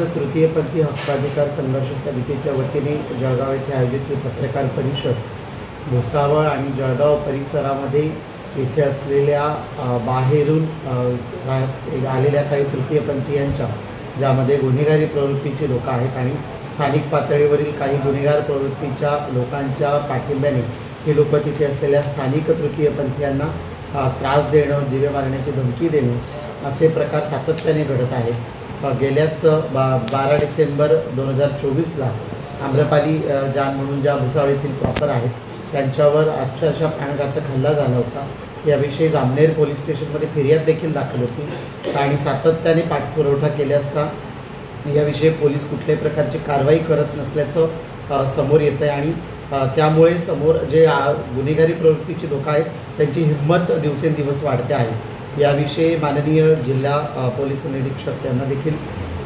तृतीयपंथी हक्काधिकार संघर्ष समितीच्या वतीने जळगाव येथे आयोजित पत्रकार परिषद भुसावळ आणि जळगाव परिसरामध्ये इथे असलेल्या बाहेरून आलेल्या काही तृतीयपंथीयांच्या ज्यामध्ये गुन्हेगारी प्रवृत्तीची लोक आहेत आणि स्थानिक पातळीवरील काही गुन्हेगार प्रवृत्तीच्या लोकांच्या पाठिंब्याने हे लोक तिथे असलेल्या स्थानिक तृतीयपंथीयांना त्रास देणं, जीवे मारण्याची धमकी देणं असे प्रकार सातत्याने घडत आहेत। गेल्याच 12 डिसेंबर 2024ला आम्रपाली जान म्हणून ज्या भुसावळ येथील प्रॉपर आहेत त्यांच्यावर अक्षरशः प्राणघातक हल्ला झाला होता। याविषयी जामनेर पोलीस स्टेशनमध्ये फिर्याद देखील दाखल होती आणि सातत्याने पाठपुरावा केले असता याविषयी पोलीस कुठल्याही प्रकारची कारवाई करत नसल्याचं समोर येतं आहे आणि त्यामुळे समोर जे गुन्हेगारी प्रवृत्तीची लोक आहेत त्यांची हिंमत दिवसेंदिवस वाढते आहे। याविषयी माननीय जिल्हा पोलीस निरीक्षक यांना देखील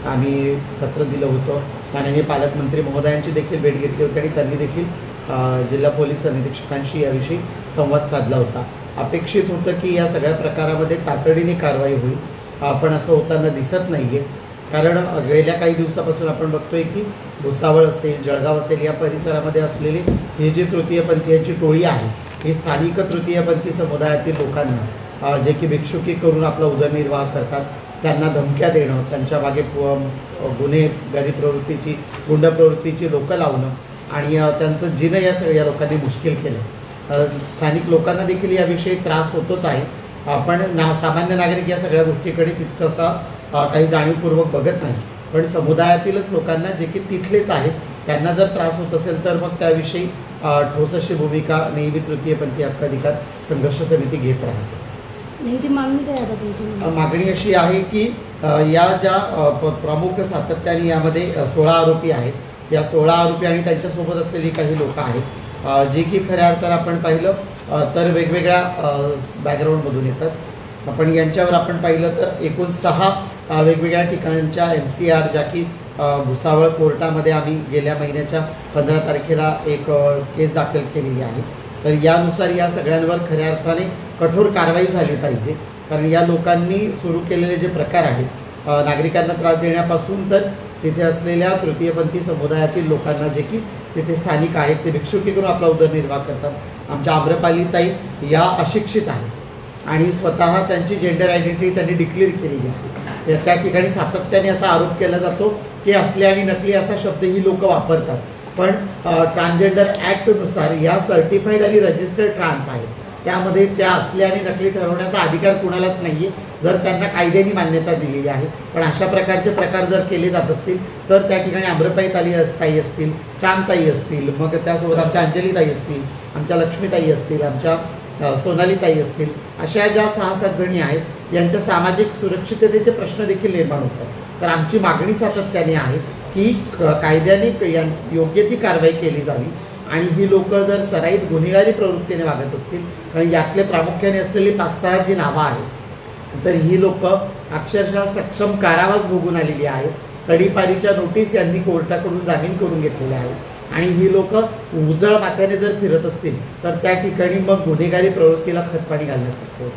आम्ही पत्र दिलं होतं। माननीय पालकमंत्री महोदयांची देखील भेट घेतली होती आणि त्यांनी देखील जिल्हा पोलीस निरीक्षकांशी याविषयी संवाद साधला होता। अपेक्षित होतं की या सगळ्या प्रकारामध्ये तातडीने कारवाई होईल, पण असं होताना दिसत नाही आहे। कारण गेल्या काही दिवसापासून आपण बघतोय की भुसावळ असेल, जळगाव असेल या परिसरामध्ये असलेली ही जी तृतीयपंथीयांची टोळी आहे ही स्थानिक तृतीयपंथी समुदायातील लोकांना जे की भिक्षुकी करून आपला उदरनिर्वाह करतात त्यांना धमक्या देणं, त्यांच्या मागे गुन्हेगारी प्रवृत्तीची गुंड प्रवृत्तीची लोकं लावणं आणि त्यांचं जीणं या सगळ्या लोकांनी मुश्किल केलं। स्थानिक लोकांना देखील याविषयी त्रास होतोच आहे, पण सामान्य नागरिक या सगळ्या गोष्टीकडे तितकंसा काही जाणीवपूर्वक बघत नाही। पण समुदायातीलच लोकांना जे की तिथलेच आहेत त्यांना जर त्रास होत असेल तर मग त्याविषयी ठोस अशी भूमिका नेहमी तृतीयपंथी हक्काधिकार संघर्ष समिती घेत राहते। नेमकी मागणी काय आहे तुमची? मागणी अशी आहे की या ज्या प्रमुख सातत्याने यामध्ये 16 आरोपी आहेत, या 16 आरोपी आणि त्यांच्यासोबत असलेली काही लोक आहेत जे की खऱ्या अर्थानं आपण पाहिलं तर वेगवेगळ्या बॅकग्राऊंडमधून येतात। आपण यांच्यावर आपण पाहिलं तर एकूण 6 वेगवेगळ्या ठिकाणच्या NCR ज्या की भुसावळ कोर्टामध्ये आम्ही गेल्या महिन्याच्या 15 तारखेला एक केस दाखल केलेली आहे। तर यानुसार या सगळ्यांवर खऱ्या अर्थाने कठोर कारवाई झाली पाहिजे, कारण या लोकांनी सुरू केलेले जे प्रकार आहेत नागरिकांना त्रास देण्यापासून तर तिथे असलेल्या तृतीयपंथी समुदायातील लोकांना जे की तिथे स्थानिक आहेत ते भिक्षुकी करून आपला उदरनिर्वाह करतात। आमच्या आम्रपाली ताई या अशिक्षित आहेत आणि स्वतः त्यांची जेंडर आयडेंटिटी त्यांनी डिक्लेअर केलेली आहे। त्या ठिकाणी सातत्याने असा आरोप केला जातो की असली आणि नकली असा शब्द ही लोक वापरतात, पण ट्रान्सजेंडर ॲक्टनुसार या सर्टिफाईड आणि रजिस्टर्ड ट्रान्स आहेत, त्यामध्ये त्या असल्या आणि नकली ठरवण्याचा अधिकार कुणालाच नाही आहे जर त्यांना कायद्याने मान्यता दिलेली आहे। पण अशा प्रकारचे प्रकार जर केले जात असतील तर त्या ठिकाणी आम्रपाली ताई असतील, चांदताई असतील, मग त्यासोबत आमच्या अंजलीताई असतील, आमच्या लक्ष्मीताई असतील, आमच्या सोनालीताई असतील, अशा ज्या 6-7 जणी आहेत यांच्या सामाजिक सुरक्षिततेचे प्रश्न देखील निर्माण होतात। तर आमची मागणी सातत्याने आहे की कायद्याने योग्य ती कारवाई केली जावी आणि ही लोक जर सराईत गुन्हेगारी प्रवृत्तीने वागत असतील, कारण यातले प्रामुख्याने असलेली 5-6 जी नावं आहेत तर ही लोक अक्षरशः सक्षम कारावास भोगून आलेली आहेत। तडीपारीच्या नोटीस यांनी कोर्टाकडून जामीन करून घेतलेल्या आहेत आणि ही लोक उजळ माथ्याने जर फिरत असतील तर त्या ठिकाणी मग गुन्हेगारी प्रवृत्तीला खतपाणी घालण्यासारखं